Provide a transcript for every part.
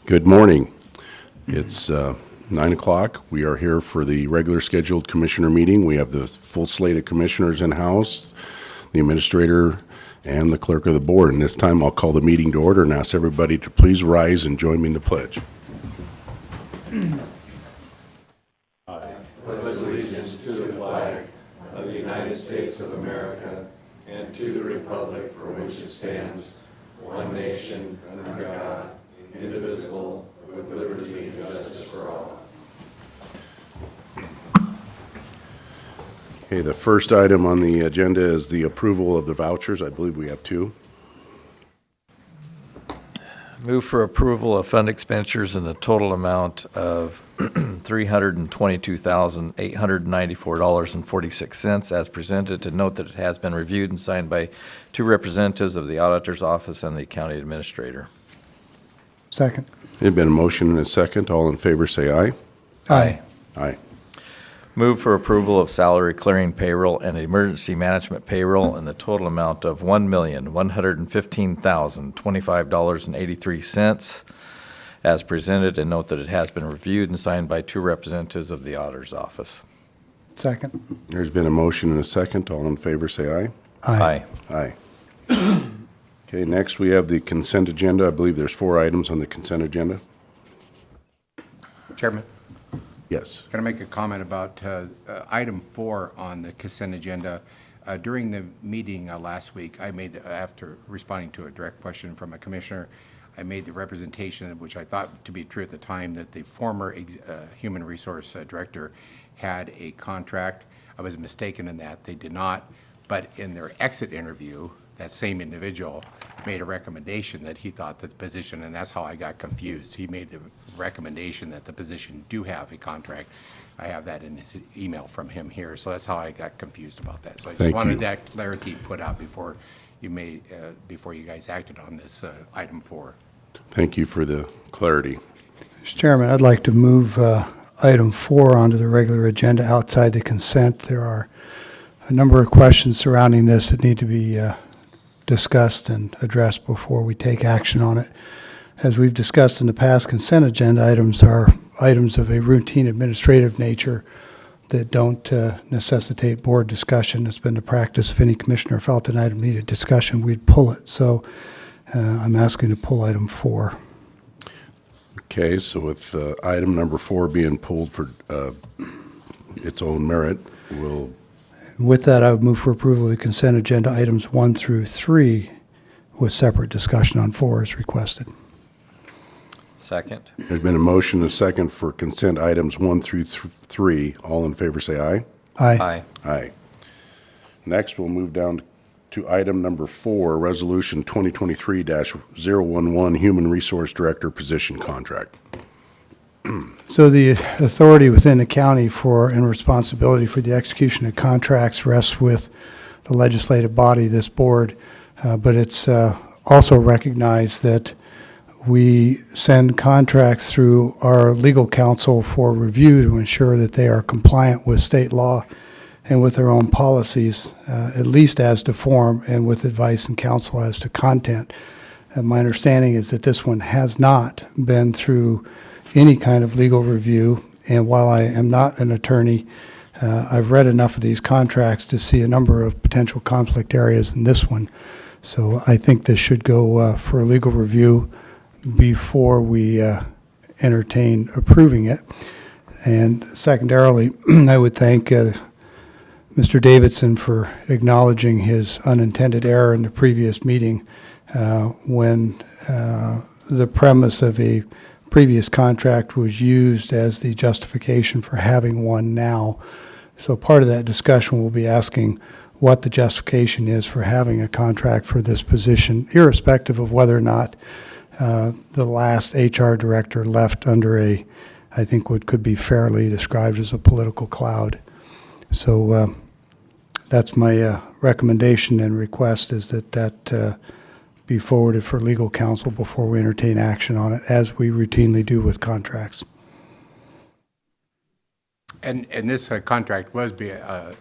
Good morning. It's 9 o'clock. We are here for the regular scheduled commissioner meeting. We have the full slate of commissioners in-house, the administrator, and the clerk of the board. And this time I'll call the meeting to order and ask everybody to please rise and join me in the pledge. Okay, the first item on the agenda is the approval of the vouchers. I believe we have two. Move for approval of fund expenditures in the total amount of $322,894.46 as presented, to note that it has been reviewed and signed by two representatives of the auditor's office and the county administrator. Second. There's been a motion and a second. All in favor say aye. Aye. Aye. Move for approval of salary clearing payroll and emergency management payroll in the total amount of $1,115,025.83 as presented, and note that it has been reviewed and signed by two representatives of the auditor's office. Second. There's been a motion and a second. All in favor say aye. Aye. Aye. Okay, next we have the consent agenda. I believe there's 4 items on the consent agenda. Chairman, Yes. can I make a comment about item 4 on the consent agenda? During the meeting last week, I made, after responding to a direct question from a commissioner, I made the representation, which I thought to be true at the time, that the former human resource director had a contract. I was mistaken in that. They did not, but in their exit interview, that same individual made a recommendation that he thought that the position, and that's how I got confused. He made the recommendation that the position do have a contract. I have that in his email from him here, so that's how I got confused about that. So I just wanted that clarity put out before you before you guys acted on this item 4. Thank you for the clarity. Mr. Chairman, I'd like to move item 4 onto the regular agenda outside the consent. There are a number of questions surrounding this that need to be discussed and addressed before we take action on it. As we've discussed in the past, consent agenda items are items of a routine administrative nature that don't necessitate board discussion. It's been the practice, if any commissioner felt an item needed discussion, we'd pull it. So I'm asking to pull item 4. Okay, so with item number 4 being pulled for its own merit, we'll... With that, I would move for approval of the consent agenda items 1 through 3 with separate discussion on 4 as requested. Second. There's been a motion and a second for consent items 1 through 3. All in favor say aye. Aye. Aye. Aye. Next, we'll move down to item number 4, Resolution 2023-011, Human Resource Director Position Contract. So the authority within the county for and responsibility for the execution of contracts rests with the legislative body, this board, but it's also recognized that we send contracts through our legal counsel for review to ensure that they are compliant with state law and with their own policies, at least as to form and with advice and counsel as to content. And my understanding is that this one has not been through any kind of legal review, and while I am not an attorney, I've read enough of these contracts to see a number of potential conflict areas in this one. So I think this should go for a legal review before we entertain approving it. And secondarily, I would thank Mr. Davidson for acknowledging his unintended error in the previous meeting when the premise of a previous contract was used as the justification for having one now. So part of that discussion will be asking what the justification is for having a contract for this position, irrespective of whether or not the last HR director left under a, I think what could be fairly described as a political cloud. So that's my recommendation and request, is that be forwarded for legal counsel before we entertain action on it, as we routinely do with contracts. And this contract was, the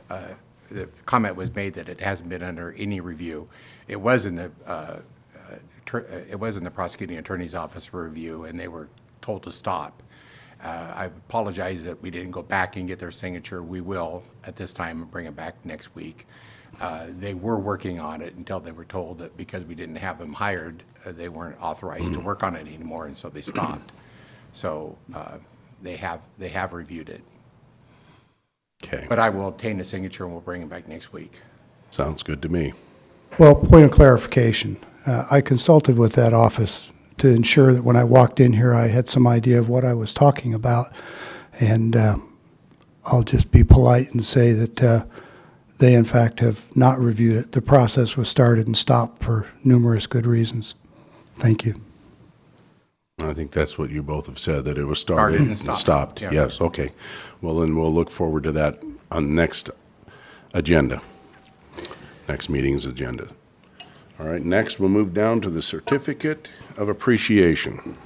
comment was made that it hasn't been under any review. It was in the it was in the prosecuting attorney's office for review, and they were told to stop. I apologize that we didn't go back and get their signature. We will at this time bring it back next week. They were working on it until they were told that because we didn't have them hired, they weren't authorized to work on it anymore, and so they stopped. So they have reviewed it. Okay, But I will obtain a signature and we'll bring it back next week. sounds good to me. Well, point of clarification. I consulted with that office to ensure that when I walked in here, I had some idea of what I was talking about. And I'll just be polite and say that they, in fact, have not reviewed it. The process was started and stopped for numerous good reasons. Thank you. I think that's what you both have said, that it was started and stopped. Yeah. Yes, okay. Well, then we'll look forward to that on next agenda, next meeting's agenda. All right, next we'll move down to the Certificate of Appreciation.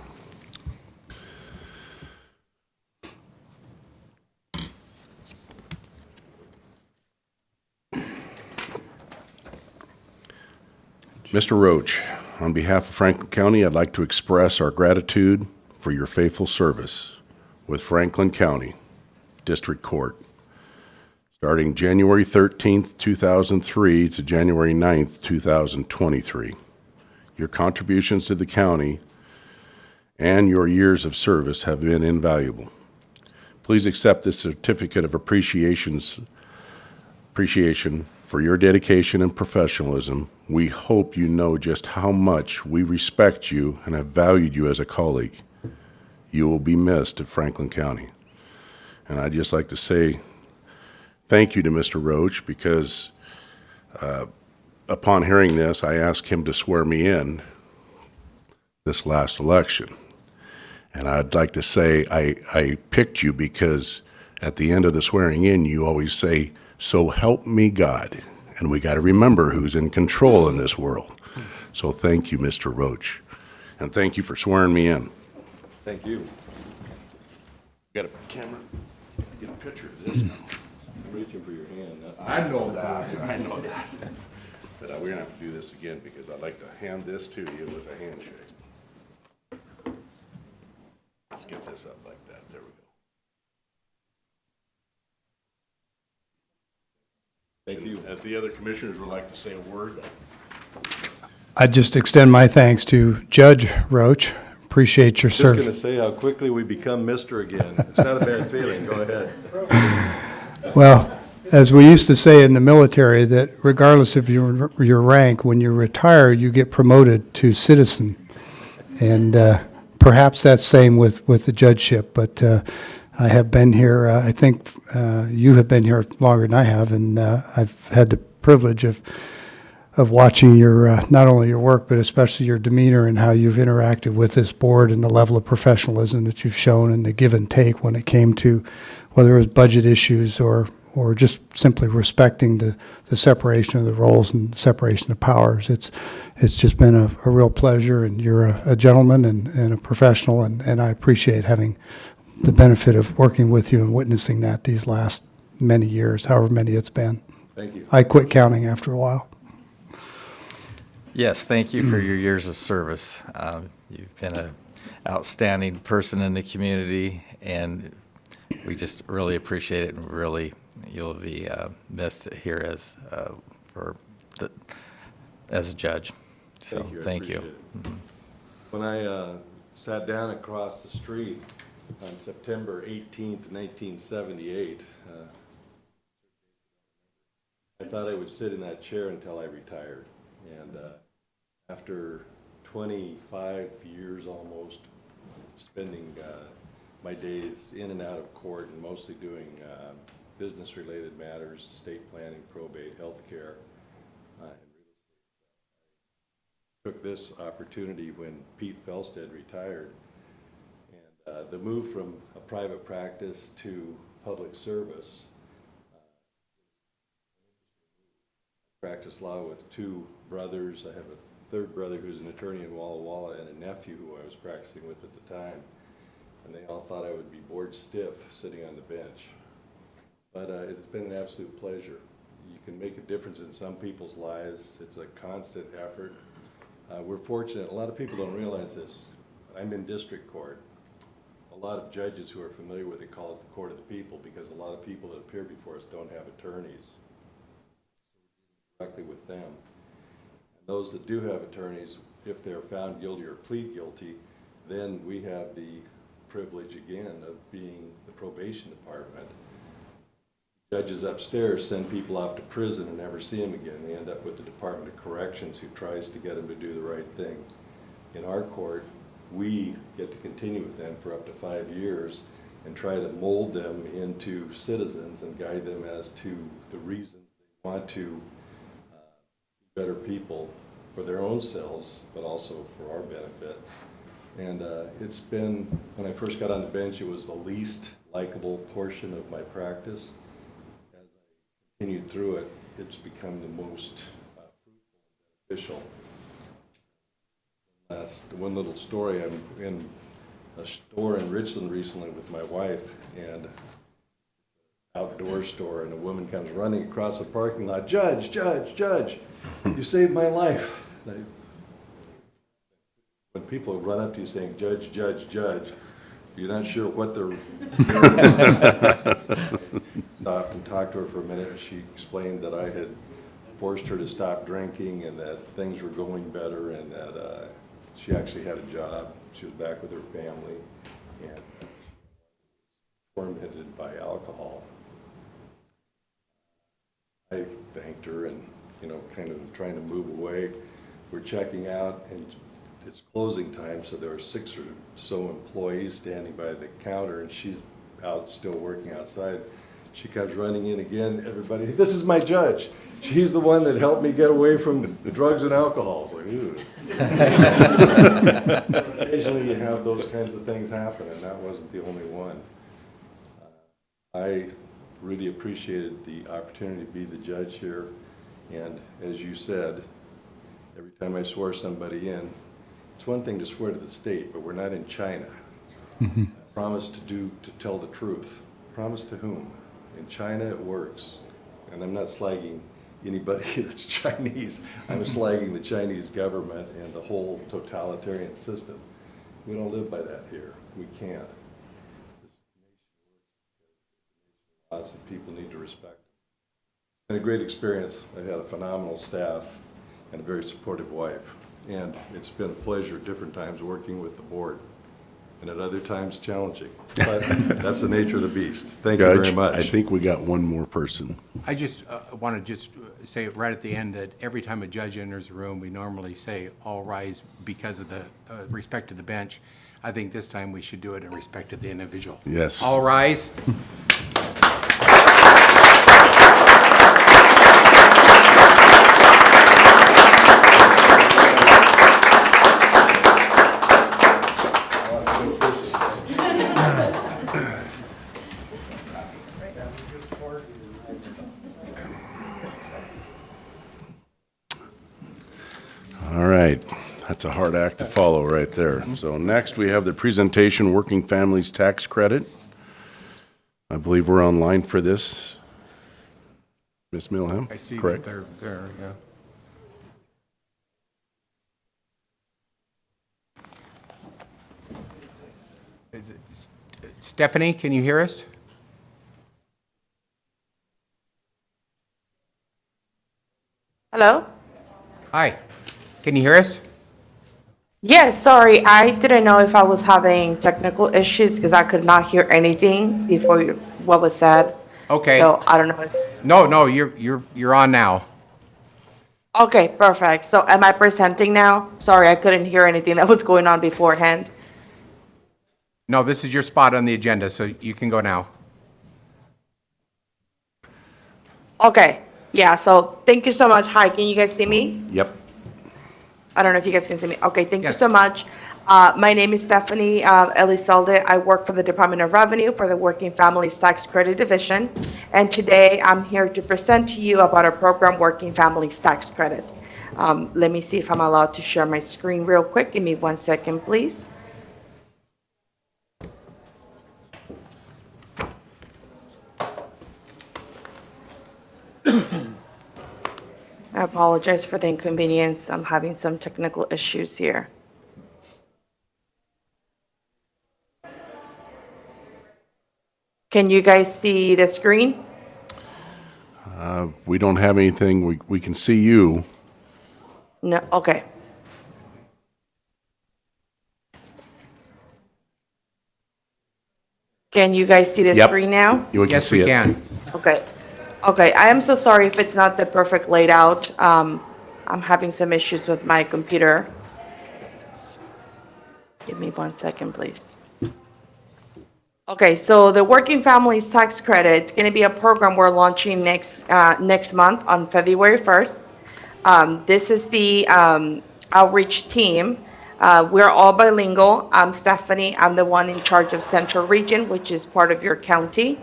Mr. Roach, on behalf of Franklin County, I'd like to express our gratitude for your faithful service with Franklin County District Court, starting January 13th, 2003 to January 9th, 2023. Your contributions to the county and your years of service have been invaluable. Please accept this certificate of appreciation for your dedication and professionalism. We hope you know just how much we respect you and have valued you as a colleague. You will be missed at Franklin County. And I'd just like to say thank you to Mr. Roach, because upon hearing this, I asked him to swear me in this last election. And I'd like to say I picked you because at the end of the swearing in, you always say, "So help me God." And we got to remember who's in control in this world. So thank you, Mr. Roach. And thank you for swearing me in. Thank you. Got a camera? Get a picture of this now. I'm reaching for your hand. I know that. I know that. But we're gonna have to do this again because I'd like to hand this to you with a handshake. Let's get this up like that. There we go. Thank you. If the other commissioners would like to say a word. I'd just extend my thanks to Judge Roach. Appreciate your Just going to service. say how quickly we become Mr. again. It's not a bad feeling. Go ahead. Well, as we used to say in the military, that regardless of your rank, when you retire, you get promoted to citizen. And perhaps that's same with the judgeship. But I have been here, I think you have been here longer than I have, and I've had the privilege of watching your, not only your work, but especially your demeanor and how you've interacted with this board and the level of professionalism that you've shown and the give and take when it came to whether it was budget issues or just simply respecting the separation of the roles and separation of powers. It's just been a real pleasure, and you're a gentleman and a professional, and I appreciate having the benefit of working with you and witnessing that these last many years, however many it's been. Thank you. I quit counting after a while. Yes, thank you for your years of service. You've been an outstanding person in the community, and we just really appreciate it, and really, you'll be missed here as as a judge. So, Thank you. I thank you. appreciate it. When I sat down across the street on September 18th, 1978, I thought I would sit in that chair until I retired. And after 25 years almost spending my days in and out of court and mostly doing business-related matters, estate planning, probate, healthcare, and real estate, I took this opportunity when Pete Felstead retired. And the move from a private practice to public service, practice law with two brothers. I have a third brother who's an attorney in Walla Walla and a nephew who I was practicing with at the time. And they all thought I would be bored stiff sitting on the bench. But it's been an absolute pleasure. You can make a difference in some people's lives. It's a constant effort. We're fortunate, a lot of people don't realize this. I'm in district court. A lot of judges who are familiar with it call it the court of the people because a lot of people that appear before us don't have attorneys. Directly with them. And those that do have attorneys, if they're found guilty or plead guilty, then we have the privilege again of being the probation department. Judges upstairs send people off to prison and never see them again. They end up with the Department of Corrections who tries to get them to do the right thing. In our court, we get to continue with them for up to 5 years and try to mold them into citizens and guide them as to the reasons they want to be better people for their own selves, but also for our benefit. And it's been, when I first got on the bench, it was the least likable portion of my practice. As I continued through it, it's become the most fruitful and beneficial. One little story, I'm in a store in Richland recently with my wife, and outdoor store, and a woman comes running across the parking lot, "Judge, Judge, Judge, you saved my life." When people run up to you saying, "Judge, Judge, Judge," you're not sure what they're... Stopped and talked to her for a minute, and she explained that I had forced her to stop drinking and that things were going better and that she actually had a job. She was back with her family and tormented by alcohol. I thanked her and, kind of trying to move away. We're checking out and it's closing time, so there are 6 or so employees standing by the counter and she's out still working outside. She comes running in again, "Everybody, this is my judge. She's the one that helped me get away from drugs and alcohol." It's like, ew. Occasionally you have those kinds of things happen, and that wasn't the only one. I really appreciated the opportunity to be the judge here, and as you said, every time I swore somebody in, it's one thing to swear to the state, but we're not in China. I promised to tell the truth. Promise to whom? In China it works, and I'm not slagging anybody that's Chinese. I'm slagging the Chinese government and the whole totalitarian system. We don't live by that here. We can't. This nation works. Lots of people need to respect it. It's been a great experience. I've had a phenomenal staff and a very supportive wife. And it's been a pleasure at different times working with the board, and at other times challenging. But that's the nature of the beast. Thank you very Judge, much. I think we got one more person. I just want to just say right at the end that every time a judge enters a room, we normally say, "All rise," because of the respect to the bench. I think this time we should do it in respect to the individual. Yes. All rise. All right, that's a hard act to follow right there. So next, we have the presentation, Working Families Tax Credit. I believe we're online for this. Ms. Milham? I see that Correct? they're there, yeah. Is it Stephanie, can you hear us? Hello? Hi, can you hear us? Yes, sorry, I didn't know if I was having technical issues because I could not hear anything before what was said. Okay. So I don't know. No, you're on now. Okay, perfect. So am I presenting now? Sorry, I couldn't hear anything that was going on beforehand. No, this is your spot on the agenda, so you can go now. Okay, yeah, so thank you so much. Hi, can you guys see me? Yep. I don't know if you guys can see me. Okay, thank you Yes. so much. My name is Stephanie Elizalde. I work for the Department of Revenue for the Working Families Tax Credit Division. And today I'm here to present to you about our program, Working Families Tax Credit. Let me see if I'm allowed to share my screen real quick. Give me 1 second, please. I apologize for the inconvenience. I'm having some technical issues here. Can you guys see the screen? We don't have anything, we can see you. No, okay. Can you guys see the Yep. screen now? We can Yes, see we it. can. Okay. Okay, I am so sorry if it's not the perfect layout. I'm having some issues with my computer. Give me 1 second, please. Okay, so the Working Families Tax Credit, it's going to be a program we're launching next month on February 1st. This is the outreach team. We're all bilingual. I'm Stephanie. I'm the one in charge of Central Region, which is part of your county.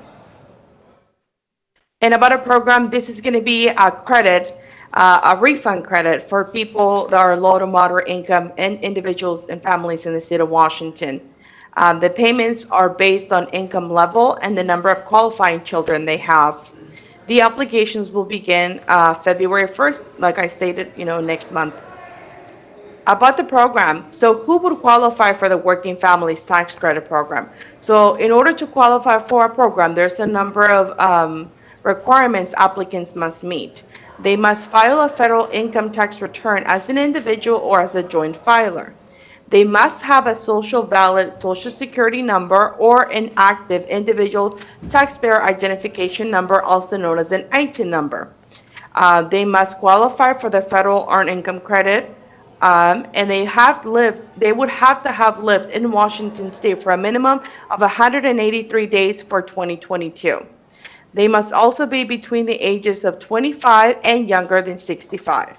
And about a program, this is going to be a credit, a refund credit for people that are low to moderate income and individuals and families in the state of Washington. The payments are based on income level and the number of qualifying children they have. The applications will begin February 1st, like I stated, next month. About the program, so who would qualify for the Working Families Tax Credit Program? So in order to qualify for a program, there's a number of requirements applicants must meet. They must file a federal income tax return as an individual or as a joint filer. They must have a valid Social Security number or an active individual taxpayer identification number, also known as an ITIN number. They must qualify for the federal earned income credit, and they would have to have lived in Washington State for a minimum of 183 days for 2022. They must also be between the ages of 25 and younger than 65.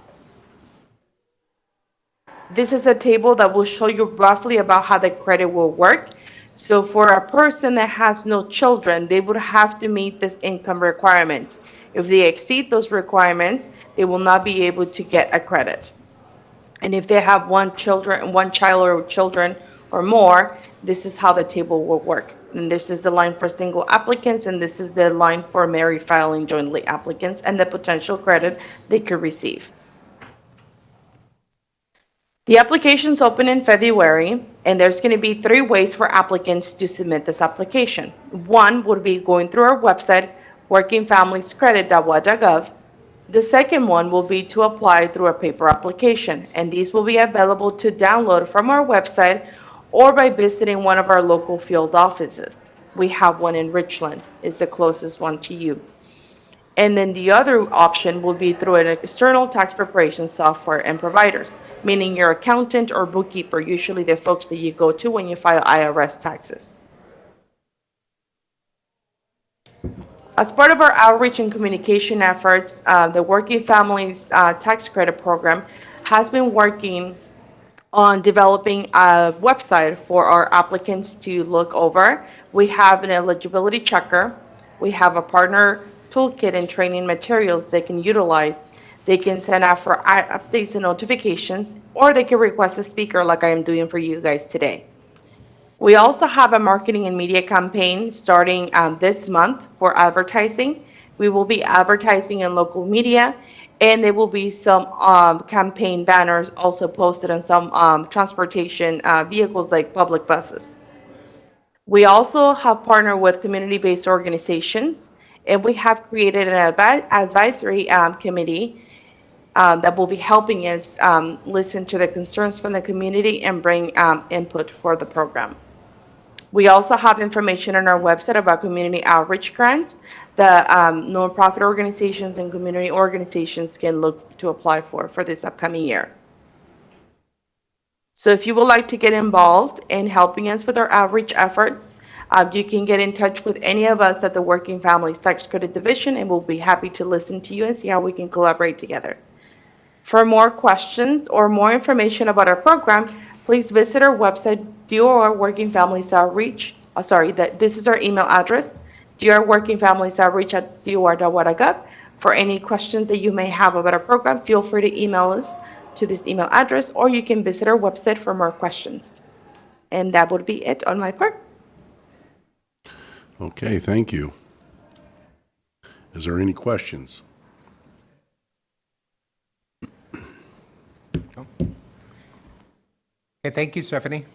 This is a table that will show you roughly about how the credit will work. So for a person that has no children, they would have to meet this income requirement. If they exceed those requirements, they will not be able to get a credit. And if they have one child or children or more, this is how the table will work. And this is the line for single applicants, and this is the line for married filing jointly applicants and the potential credit they could receive. The applications open in February, and there's going to be 3 ways for applicants to submit this application. One would be going through our website, workingfamiliescredit.wa.gov. The second one will be to apply through a paper application, and these will be available to download from our website or by visiting one of our local field offices. We have one in Richland. It's the closest one to you. And then the other option will be through an external tax preparation software and providers, meaning your accountant or bookkeeper, usually the folks that you go to when you file IRS taxes. As part of our outreach and communication efforts, the Working Families Tax Credit Program has been working on developing a website for our applicants to look over. We have an eligibility checker. We have a partner toolkit and training materials they can utilize. They can send out for updates and notifications, or they can request a speaker like I am doing for you guys today. We also have a marketing and media campaign starting this month for advertising. We will be advertising in local media, and there will be some campaign banners also posted on some transportation vehicles like public buses. We also have partnered with community-based organizations, and we have created an advisory committee that will be helping us listen to the concerns from the community and bring input for the program. We also have information on our website about community outreach grants that nonprofit organizations and community organizations can look to apply for this upcoming year. So if you would like to get involved in helping us with our outreach efforts, you can get in touch with any of us at the Working Families Tax Credit Division, and we'll be happy to listen to you and see how we can collaborate together. For more questions or more information about our program, please visit our website, DOR Working Families Outreach. This is our email address, drworkingfamiliesoutreach@dor.wa.gov. For any questions that you may have about our program, feel free to email us to this email address, or you can visit our website for more questions. And that would be it on my part. Okay, thank you. Is there any questions? Okay, thank you, Stephanie.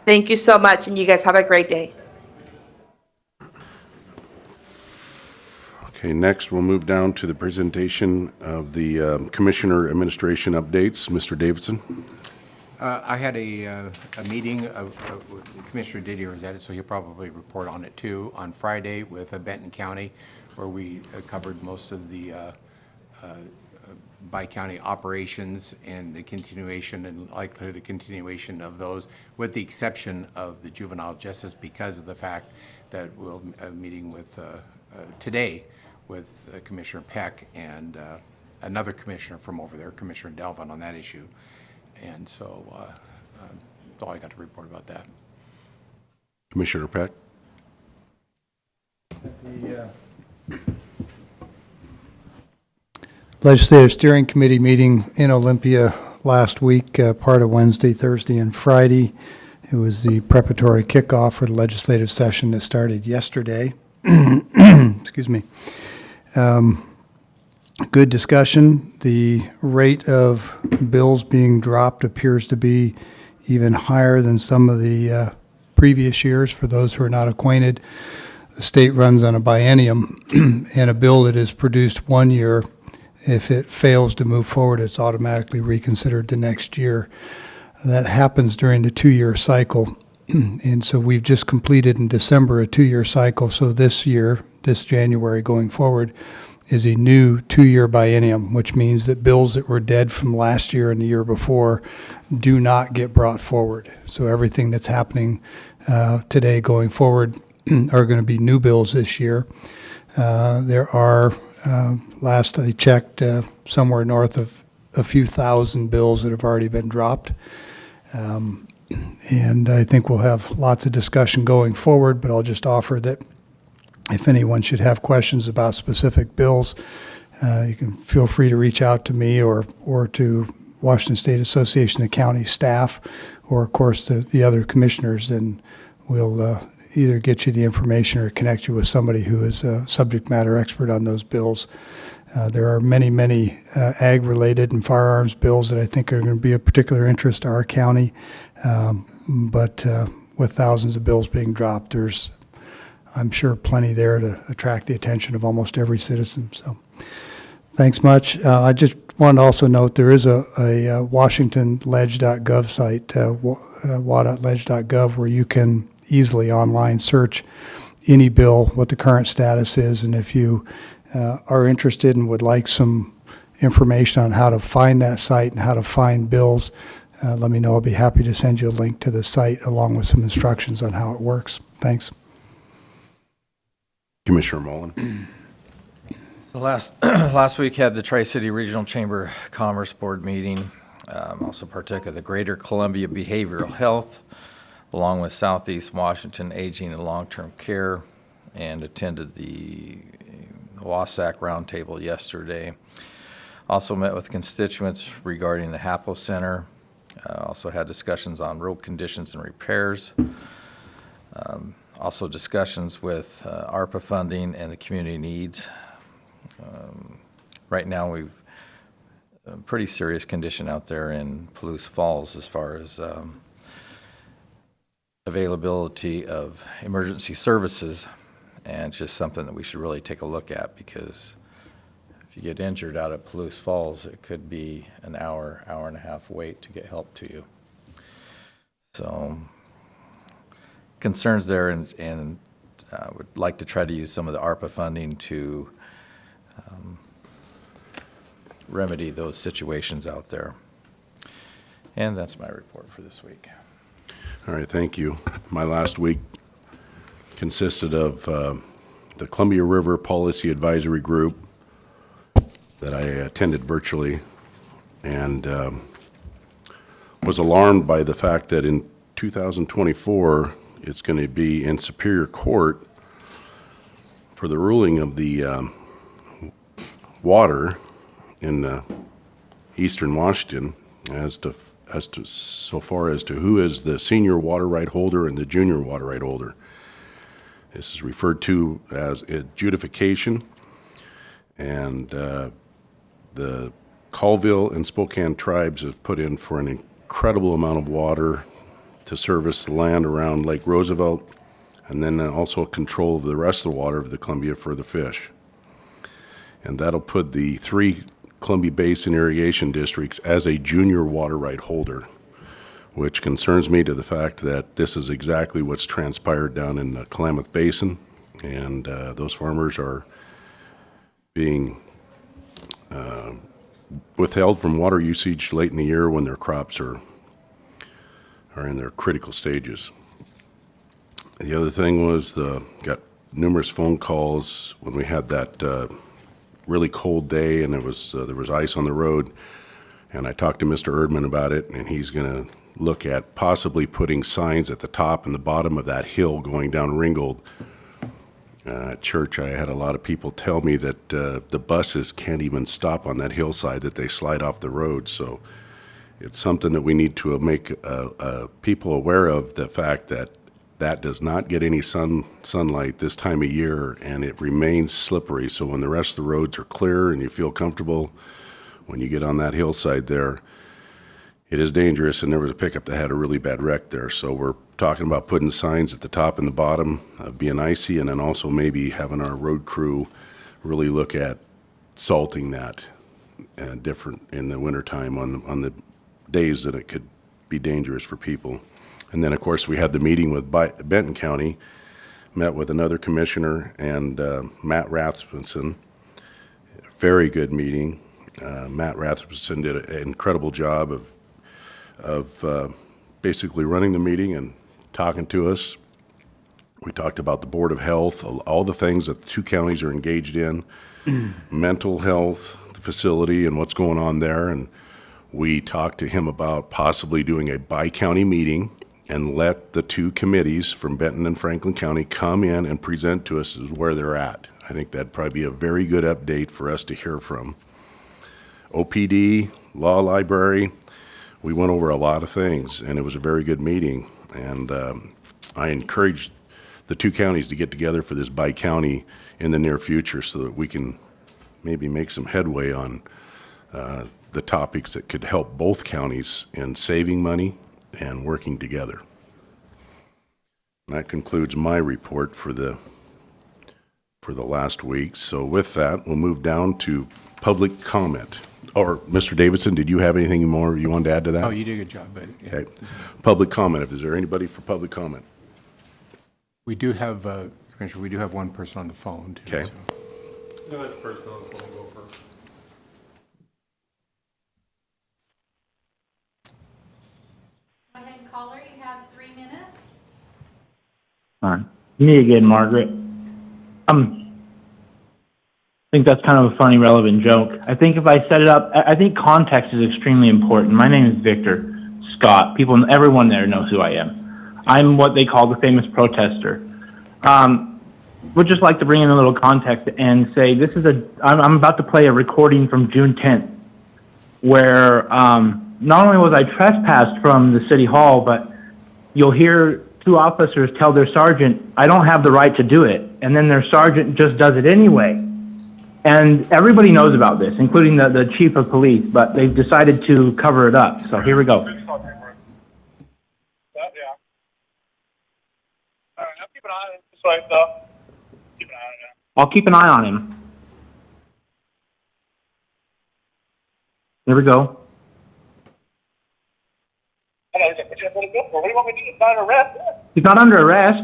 Thank you so much, and you guys have a great day. Okay, next we'll move down to the presentation of the Commissioner Administration updates. Mr. Davidson? I had a meeting, Commissioner Didier was at it, so he'll probably report on it too, on Friday with Benton County, where we covered most of the by-county operations and the continuation and likelihood of continuation of those, with the exception of the juvenile justice, because of the fact that we'll meeting with, today, with Commissioner Peck and another commissioner from over there, Commissioner Delvin, on that issue. And so that's all I got to report about that. Commissioner Peck? The Legislative Steering Committee meeting in Olympia last week, part of Wednesday, Thursday, and Friday. It was the preparatory kickoff for the legislative session that started yesterday. Excuse me. Good discussion. The rate of bills being dropped appears to be even higher than some of the previous years. For those who are not acquainted, the state runs on a biennium, and a bill that is produced one year, if it fails to move forward, it's automatically reconsidered the next year. That happens during the two-year cycle. And so we've just completed in December a two-year cycle. So this year, this January going forward, is a new two-year biennium, which means that bills that were dead from last year and the year before do not get brought forward. So everything that's happening today going forward are going to be new bills this year. There are, last I checked, somewhere north of a few thousand bills that have already been dropped. And I think we'll have lots of discussion going forward, but I'll just offer that if anyone should have questions about specific bills, you can feel free to reach out to me or to Washington State Association of County staff, or of course the other commissioners, and we'll either get you the information or connect you with somebody who is a subject matter expert on those bills. There are many ag-related and firearms bills that I think are going to be of particular interest to our county, but with thousands of bills being dropped, there's, I'm sure, plenty there to attract the attention of almost every citizen. So thanks much. I just want to also note there is a washingtonledge.gov site, wa.ledge.gov, where you can easily online search any bill, what the current status is, and if you are interested and would like some information on how to find that site and how to find bills, let me know. I'll be happy to send you a link to the site along with some instructions on how it works. Thanks. Commissioner Mullen? Last week had the Tri-City Regional Chamber Commerce Board meeting. Also partook of the Greater Columbia Behavioral Health, along with Southeast Washington Aging and Long-Term Care, and attended the Wassac Roundtable yesterday. Also met with constituents regarding the HAPO Center. Also had discussions on road conditions and repairs. Also discussions with ARPA funding and the community needs. Right now we've a pretty serious condition out there in Palouse Falls as far as availability of emergency services, and it's just something that we should really take a look at, because if you get injured out at Palouse Falls, it could be an hour and a half wait to get help to you. So concerns there, and would like to try to use some of the ARPA funding to remedy those situations out there. And that's my report for this week. All right, thank you. My last week consisted of the Columbia River Policy Advisory Group that I attended virtually, and was alarmed by the fact that in 2024, it's going to be in Superior Court for the ruling of the water in eastern Washington as to so far as to who is the senior water right holder and the junior water right holder. This is referred to as adjudication, and the Colville and Spokane tribes have put in for an incredible amount of water to service the land around Lake Roosevelt, and then also control of the rest of the water of the Columbia for the fish. And that'll put the 3 Columbia Basin irrigation districts as a junior water right holder, which concerns me to the fact that this is exactly what's transpired down in the Klamath Basin, and those farmers are being withheld from water usage late in the year when their crops are in their critical stages. The other thing was got numerous phone calls when we had that really cold day, and there was ice on the road. And I talked to Mr. Erdman about it, and he's going to look at possibly putting signs at the top and the bottom of that hill going down Ringgold. At church, I had a lot of people tell me that the buses can't even stop on that hillside, that they slide off the road. So it's something that we need to make people aware of, the fact that that does not get any sunlight this time of year, and it remains slippery. So when the rest of the roads are clear and you feel comfortable, when you get on that hillside there, it is dangerous. And there was a pickup that had a really bad wreck there. So we're talking about putting signs at the top and the bottom, being icy, and then also maybe having our road crew really look at salting that different in the wintertime on the days that it could be dangerous for people. And then, of course, we had the meeting with Benton County, met with another commissioner and Matt Rasmussen. Very good meeting. Matt Rasmussen did an incredible job of basically running the meeting and talking to us. We talked about the Board of Health, all the things that the 2 counties are engaged in, mental health, the facility, and what's going on there. And we talked to him about possibly doing a bi-county meeting and let the 2 committees from Benton and Franklin County come in and present to us as where they're at. I think that'd probably be a very good update for us to hear from. OPD, Law Library, we went over a lot of things, and it was a very good meeting. And I encourage the 2 counties to get together for this bi-county in the near future so that we can maybe make some headway on the topics that could help both counties in saving money and working together. And that concludes my report for the last week. So with that, we'll move down to public comment. Or, Mr. Davidson, did you have anything more you wanted to add to that? Oh, you did a good job, but yeah. Okay. Public comment. Is there anybody for public comment? We do have, Commissioner, we do have one person on the phone, too. Okay. so. Go ahead, caller, you have 3 minutes. Me again, Margaret. I think that's kind of a funny, relevant joke. I think if I set it up, I think context is extremely important. My name is Victor Scott. Everyone there knows who I am. I'm what they call the famous protester. Would just like to bring in a little context and say this is I'm about to play a recording from June 10th, where not only was I trespassed from the city hall, but you'll hear 2 officers tell their sergeant, "I don't have the right to do it," and then their sergeant just does it anyway. And everybody knows about this, including the chief of police, but they've decided to cover it up. So here we go. I'll keep an eye on him. There we go. He's not under arrest.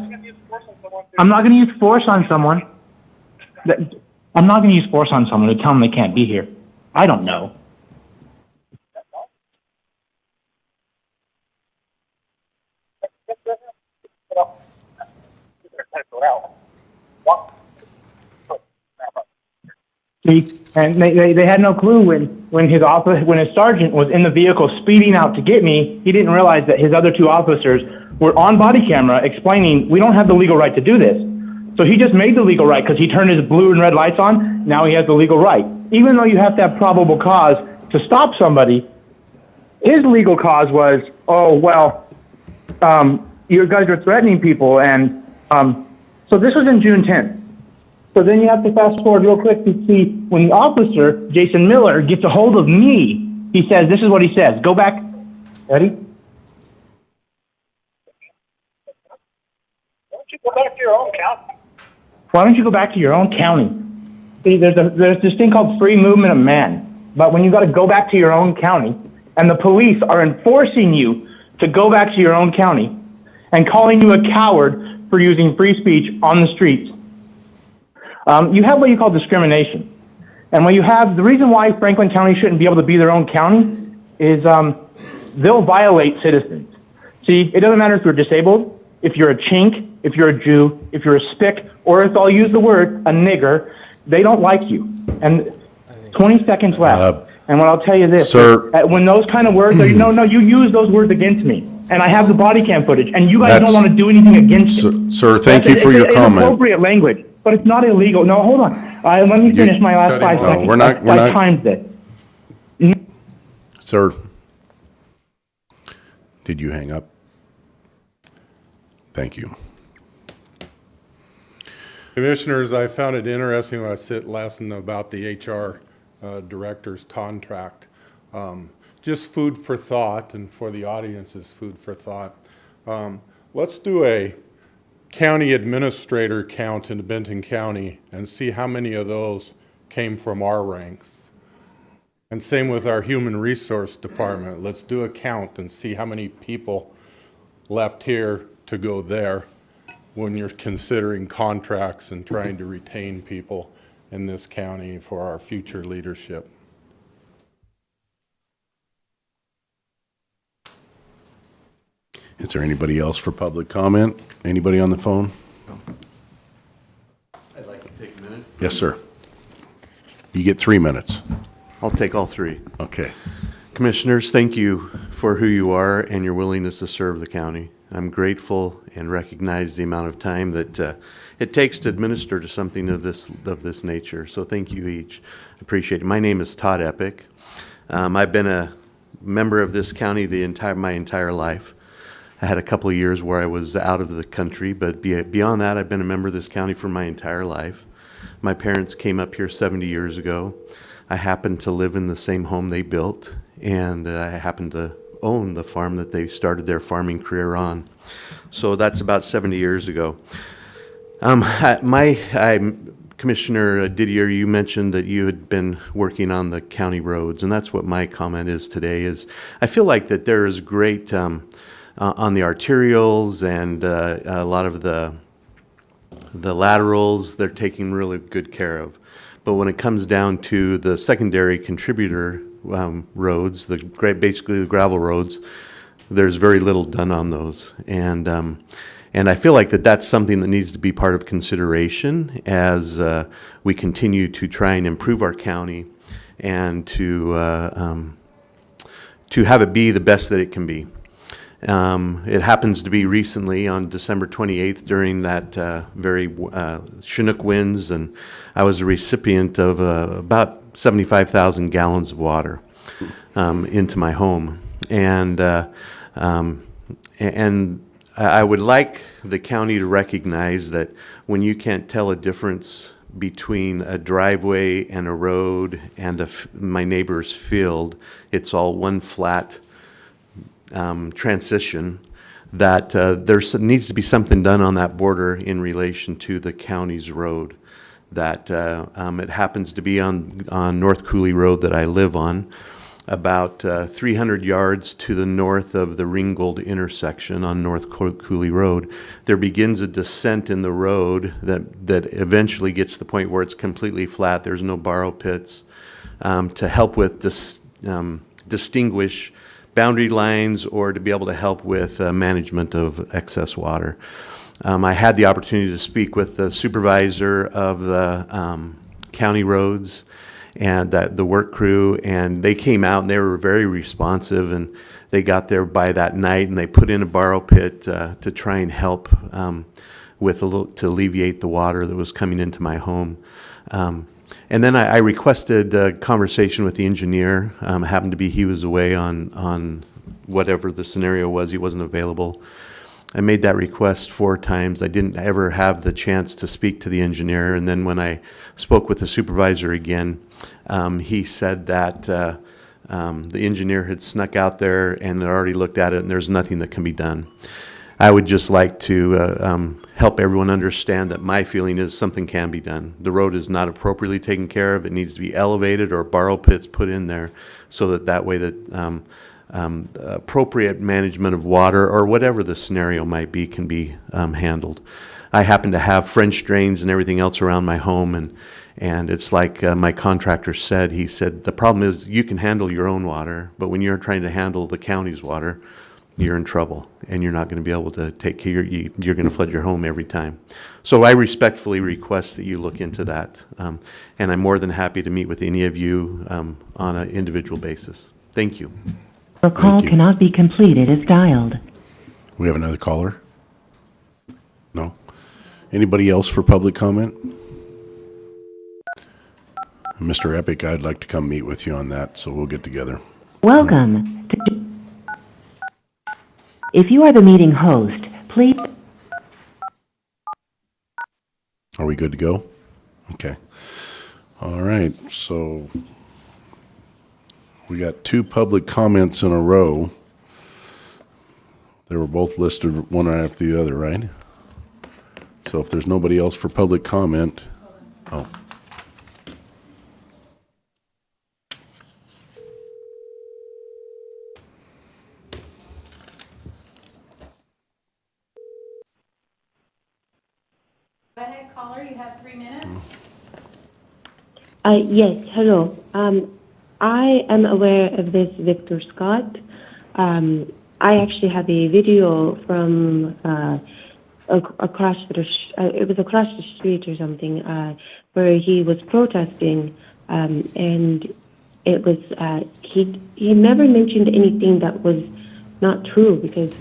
I'm not going to use force on someone. I'm not going to use force on someone to tell them they can't be here. I don't know. See, and they had no clue when his sergeant was in the vehicle speeding out to get me. He didn't realize that his other 2 officers were on body camera explaining, "We don't have the legal right to do this." So he just made the legal right because he turned his blue and red lights on. Now he has the legal right. Even though you have to have probable cause to stop somebody, his legal cause was, "Oh, well, you guys are threatening people." And so this was in June 10th. So then you have to fast forward real quick to see when the officer, Jason Miller, gets a hold of me. He says, this is what he says. Go back Eddie? Why don't you go back to your own county? Why don't you go back to your own county? See, there's this thing called free movement of man. But when you got to go back to your own county, and the police are enforcing you to go back to your own county and calling you a coward for using free speech on the streets, you have what you call discrimination. And when you have, the reason why Franklin County shouldn't be able to be their own county is they'll violate citizens. See, it doesn't matter if you're disabled, if you're a chink, if you're a Jew, if you're a spick, or if I'll use the word, a nigger, they don't like you. And 20 seconds left. And what I'll tell you this, Sir. when those kind of words are, you use those words against me. And I have the body cam footage, and you guys That's- don't want to do anything against it. Sir, thank you That's- for your it's comment. inappropriate language, but it's not illegal. No, hold on. Let me finish my last 5 No, seconds. we're not- I timed it. Sir, did you hang up? Thank you. Commissioners, I found it interesting when I sit listening about the HR director's contract. Just food for thought, and for the audience's food for thought. Let's do a county administrator count in Benton County and see how many of those came from our ranks. And same with our human resource department. Let's do a count and see how many people left here to go there when you're considering contracts and trying to retain people in this county for our future leadership. Is there anybody else for public comment? Anybody on the phone? I'd like to take a minute. Yes, sir. You get 3 minutes. I'll take all three. Okay. Commissioners, thank you for who you are and your willingness to serve the county. I'm grateful and recognize the amount of time that it takes to administer to something of this nature. So thank you each. Appreciate it. My name is Todd Epic. I've been a member of this county my entire life. I had a couple of years where I was out of the country, but beyond that, I've been a member of this county for my entire life. My parents came up here 70 years ago. I happened to live in the same home they built, and I happened to own the farm that they started their farming career on. So that's about 70 years ago. Commissioner Didier, you mentioned that you had been working on the county roads, and that's what my comment is today. Is I feel like that there is great on the arterials and a lot of the laterals, they're taking really good care of. But when it comes down to the secondary contributor roads, basically the gravel roads, there's very little done on those. And I feel like that's something that needs to be part of consideration as we continue to try and improve our county and to have it be the best that it can be. It happens to be recently on December 28th during that very Chinook winds, and I was a recipient of about 75,000 gallons of water into my home. And I would like the county to recognize that when you can't tell a difference between a driveway and a road and my neighbor's field, it's all one flat transition, that there needs to be something done on that border in relation to the county's road. That it happens to be on North Cooley Road that I live on, about 300 yards to the north of the Ringgold intersection on North Cooley Road. There begins a descent in the road that eventually gets to the point where it's completely flat. There's no borrow pits to help with this, distinguish boundary lines or to be able to help with management of excess water. I had the opportunity to speak with the supervisor of the county roads and the work crew, and they came out and they were very responsive, and they got there by that night and they put in a borrow pit to try and help to alleviate the water that was coming into my home. And then I requested a conversation with the engineer. Happened to be he was away on whatever the scenario was. He wasn't available. I made that request 4 times. I didn't ever have the chance to speak to the engineer. And then when I spoke with the supervisor again, he said that The engineer had snuck out there and had already looked at it, and there's nothing that can be done. I would just like to help everyone understand that my feeling is something can be done. The road is not appropriately taken care of. It needs to be elevated or borrow pits put in there so that way that appropriate management of water or whatever the scenario might be can be handled. I happen to have French drains and everything else around my home, and it's like my contractor said. He said, the problem is you can handle your own water, but when you're trying to handle the county's water, you're in trouble, and you're not going to be able to take care. You're going to flood your home every time. So I respectfully request that you look into that, and I'm more than happy to meet with any of you on an individual basis. Thank you. Your call Thank you. cannot be completed as dialed. We have another caller? No? Anybody else for public comment? Mr. Epic, I'd like to come meet with you on that, so we'll get together. Welcome. If you are the meeting host, please. Are we good to go? Okay. All right, so we got 2 public comments in a row. They were both listed one right after the other, right? So if there's nobody else for public comment, oh. Go ahead, caller, you have 3 minutes. Yes, hello. I am aware of this Victor Scott. I actually have a video from across it was across the street or something, where he was protesting, and it was he never mentioned anything that was not true, because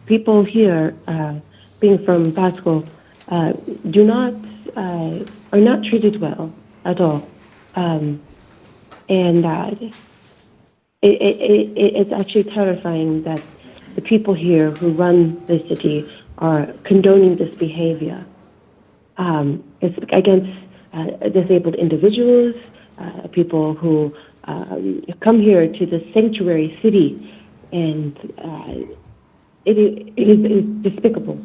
people here, being from Pasco, are not treated well at all, and it's actually terrifying that the people here who run the city are condoning this behavior. It's against disabled individuals, people who come here to the sanctuary city, and it is despicable.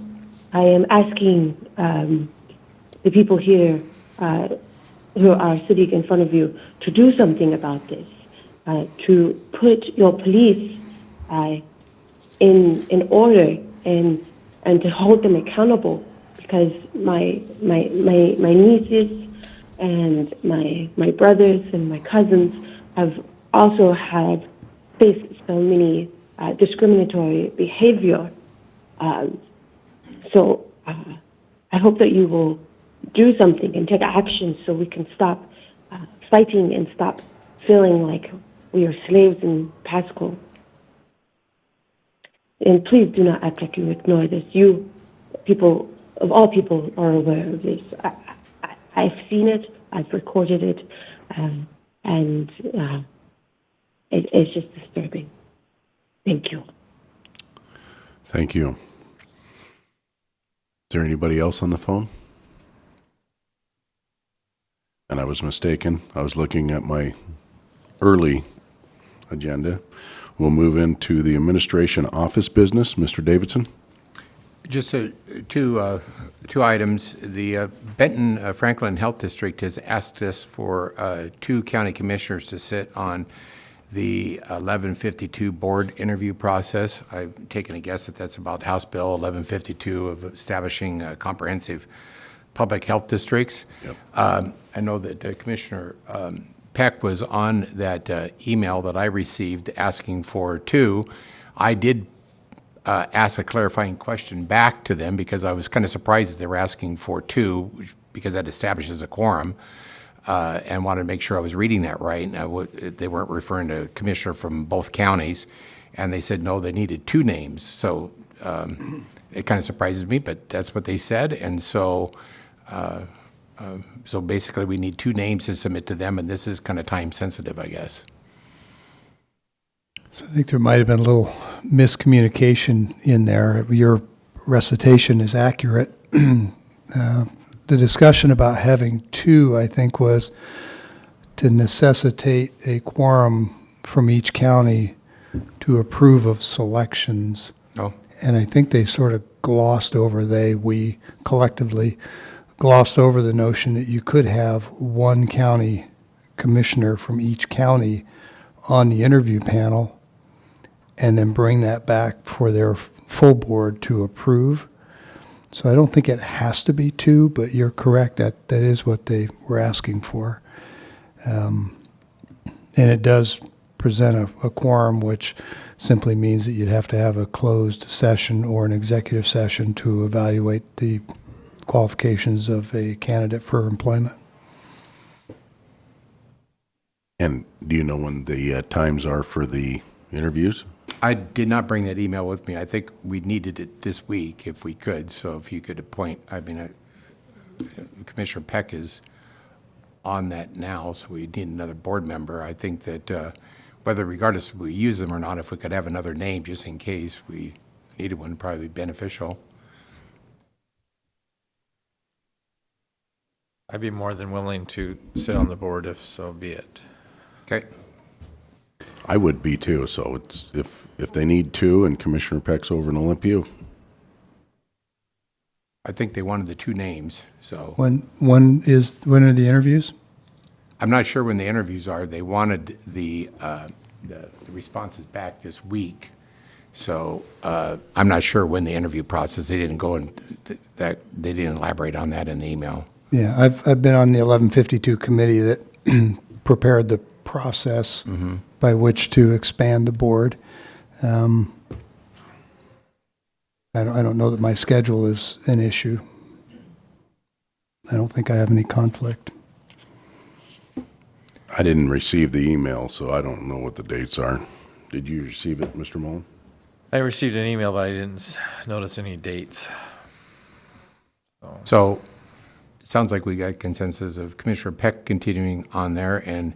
I am asking the people here who are sitting in front of you to do something about this, to put your police in order and to hold them accountable, because my nieces and my brothers and my cousins have also had faced so many discriminatory behavior. So I hope that you will do something and take action so we can stop fighting and stop feeling like we are slaves in Pasco. And please do not act like you ignore this. You, people, of all people, are aware of this. I've seen it, I've recorded it, and it's just disturbing. Thank you. Thank you. Is there anybody else on the phone? And I was mistaken. I was looking at my early agenda. We'll move into the administration office business. Mr. Davidson? Just two items. The Benton Franklin Health District has asked us for 2 county commissioners to sit on the 1152 board interview process. I've taken a guess that that's about House Bill 1152 of establishing comprehensive public health districts. Yep. I know that Commissioner Peck was on that email that I received asking for 2. I did ask a clarifying question back to them, because I was kind of surprised that they were asking for 2, because that establishes a quorum, and wanted to make sure I was reading that right. And they weren't referring to a commissioner from both counties, and they said, no, they needed 2 names. So it kind of surprises me, but that's what they said. And so so basically we need 2 names to submit to them, and this is kind of time sensitive, I guess. So I think there might have been a little miscommunication in there. Your recitation is accurate. The discussion about having 2, I think, was to necessitate a quorum from each county to approve of selections. Oh, And I think they sort of glossed over, we collectively glossed over the notion that you could have one county commissioner from each county on the interview panel and then bring that back for their full board to approve. So I don't think it has to be two, but you're correct, that is what they were asking for. And it does present a quorum, which simply means that you'd have to have a closed session or an executive session to evaluate the qualifications of a candidate for employment. And do you know when the times are for the interviews? I did not bring that email with me. I think we needed it this week if we could, so if you could appoint, Commissioner Peck is on that now, so we need another board member. I think that whether regardless if we use them or not, if we could have another name just in case we needed one, probably be beneficial. I'd be more than willing to sit on the board if so be it. Okay. I would be too, so it's, if they need two and Commissioner Peck's over in Olympia, I think they wanted the two names, so. When are the interviews? I'm not sure when the interviews are. They wanted the responses back this week. So I'm not sure when the interview process, they didn't go and they didn't elaborate on that in the email. Yeah, I've been on the 1152 committee that prepared the process by which to expand the board. I don't know that my schedule is an issue. I don't think I have any conflict. I didn't receive the email, so I don't know what the dates are. Did you receive it, Mr. Mullen? I received an email, but I didn't notice any dates. So it sounds like we got consensus of Commissioner Peck continuing on there. And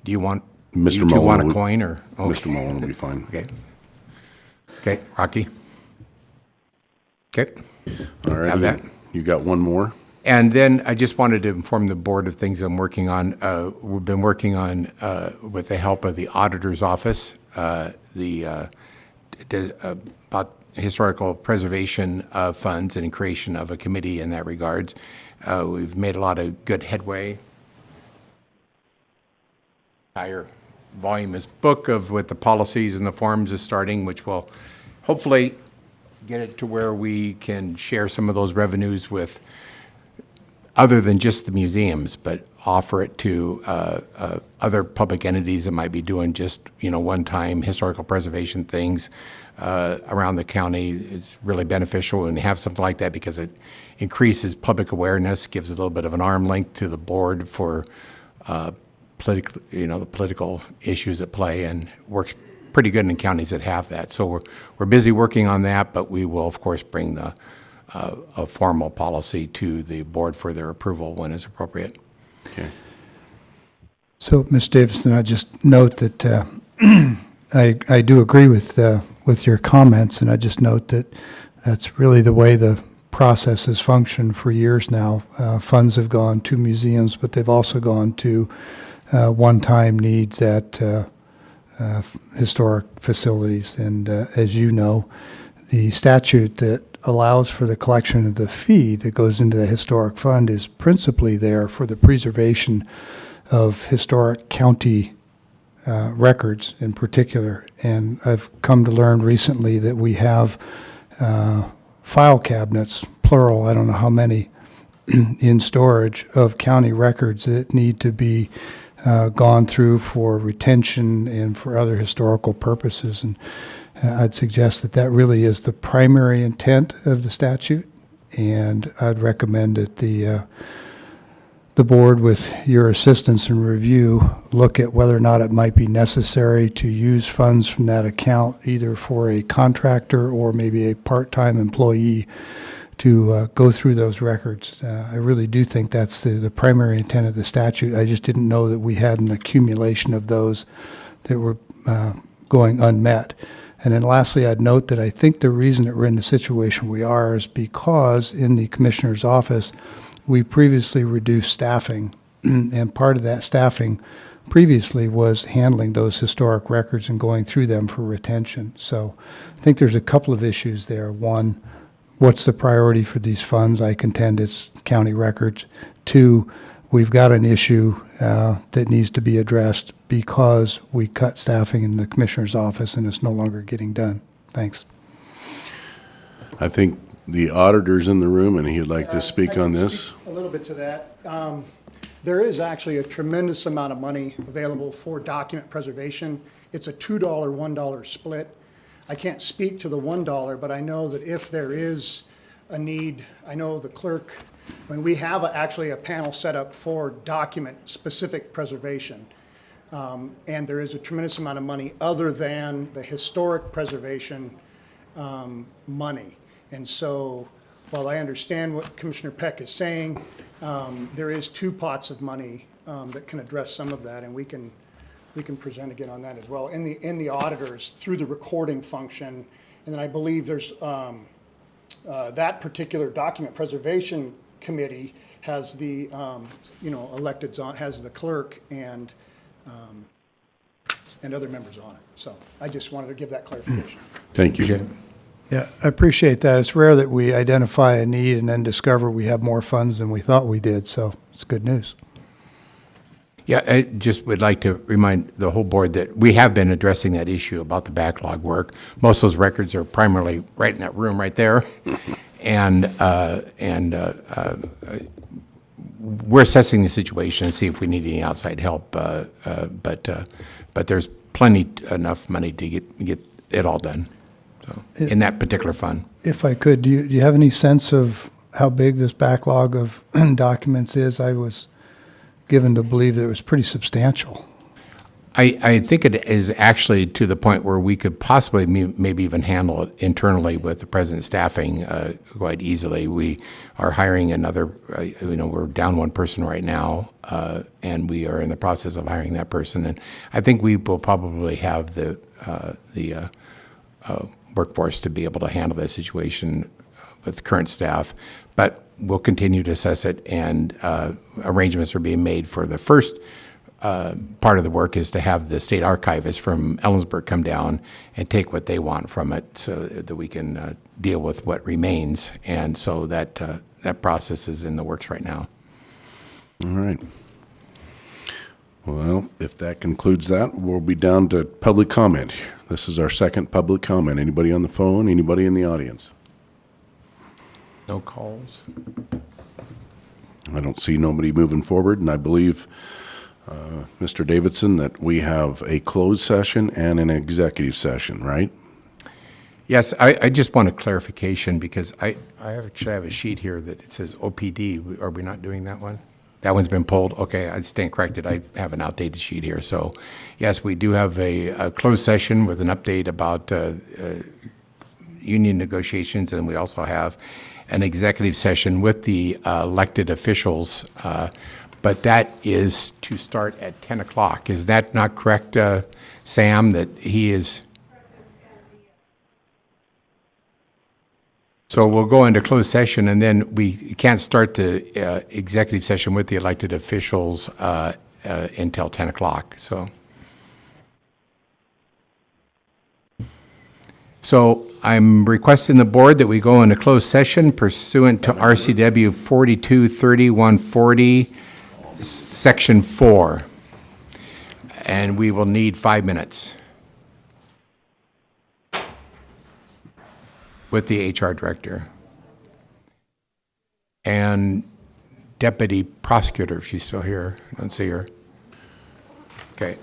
do you want, Mr. you two Mullen want a would- coin or? Mr. Mullen will be fine. Okay. Okay, Rocky. Okay. All right. Have that. You got one more? And then I just wanted to inform the board of things I'm working on. We've been working on, with the help of the auditor's office, about historical preservation of funds and creation of a committee in that regards. We've made a lot of good headway. Entire voluminous book of what the policies and the forms is starting, which will hopefully get it to where we can share some of those revenues with other than just the museums, but offer it to other public entities that might be doing just, one-time historical preservation things around the county. It's really beneficial when you have something like that because it increases public awareness, gives a little bit of an arm length to the board for the political issues at play, and works pretty good in counties that have that. So we're busy working on that, but we will, of course, bring a formal policy to the board for their approval when it's appropriate. Okay. So, Ms. Davison, I just note that I do agree with your comments, and I just note that that's really the way the process has functioned for years now. Funds have gone to museums, but they've also gone to one-time needs at historic facilities. And as you know, the statute that allows for the collection of the fee that goes into the historic fund is principally there for the preservation of historic county records in particular. And I've come to learn recently that we have file cabinets, plural, I don't know how many, in storage of county records that need to be gone through for retention and for other historical purposes. And I'd suggest that really is the primary intent of the statute, and I'd recommend that the board, with your assistance and review, look at whether or not it might be necessary to use funds from that account either for a contractor or maybe a part-time employee to go through those records. I really do think that's the primary intent of the statute. I just didn't know that we had an accumulation of those that were going unmet. And then lastly, I'd note that I think the reason that we're in the situation we are is because in the commissioner's office, we previously reduced staffing, and part of that staffing previously was handling those historic records and going through them for retention. So I think there's a couple of issues there. One, what's the priority for these funds? I contend it's county records. Two, we've got an issue that needs to be addressed because we cut staffing in the commissioner's office and it's no longer getting done. Thanks. I think the auditor's in the room, and he'd like to speak on this. A little bit to that. There is actually a tremendous amount of money available for document preservation. It's a $2, $1 split. I can't speak to the $1, but I know that if there is a need, I know the clerk, we have actually a panel set up for document-specific preservation. And there is a tremendous amount of money other than the historic preservation money. And so while I understand what Commissioner Peck is saying, there is two pots of money that can address some of that, and we can present again on that as well. In the auditors, through the recording function, and then I believe there's that particular document preservation committee has the electeds on, has the clerk and other members on it. So I just wanted to give that clarification. Thank you. Yeah, I appreciate that. It's rare that we identify a need and then discover we have more funds than we thought we did, so it's good news. Yeah, I just would like to remind the whole board that we have been addressing that issue about the backlog work. Most of those records are primarily right in that room right there. And we're assessing the situation and see if we need any outside help. But there's plenty enough money to get it all done. So, in that particular fund. If I could, do you have any sense of how big this backlog of documents is? I was given to believe that it was pretty substantial. I think it is actually to the point where we could possibly maybe even handle it internally with the president's staffing quite easily. We are hiring another, we're down one person right now, and we are in the process of hiring that person. And I think we will probably have the workforce to be able to handle that situation with current staff. But we'll continue to assess it, and arrangements are being made for the first part of the work is to have the state archivist from Ellensburg come down and take what they want from it so that we can deal with what remains. And so that process is in the works right now. All right. Well, if that concludes that, we'll be down to public comment. This is our second public comment. Anybody on the phone? Anybody in the audience? No calls? I don't see nobody moving forward, and I believe, Mr. Davidson, that we have a closed session and an executive session, right? Yes, I just want a clarification because I actually have a sheet here that it says OPD. Are we not doing that one? That one's been pulled? Okay, I stand corrected. I have an outdated sheet here. So, yes, we do have a closed session with an update about union negotiations, and we also have an executive session with the elected officials, but that is to start at 10 o'clock. Is that not correct, Sam, that he is? So we'll go into closed session, and then we can't start the executive session with the elected officials until 10 o'clock. So I'm requesting the board that we go into closed session pursuant to RCW 4230-140, Section 4. And we will need 5 minutes with the HR director and deputy prosecutor, if she's still here. I don't see her. Okay.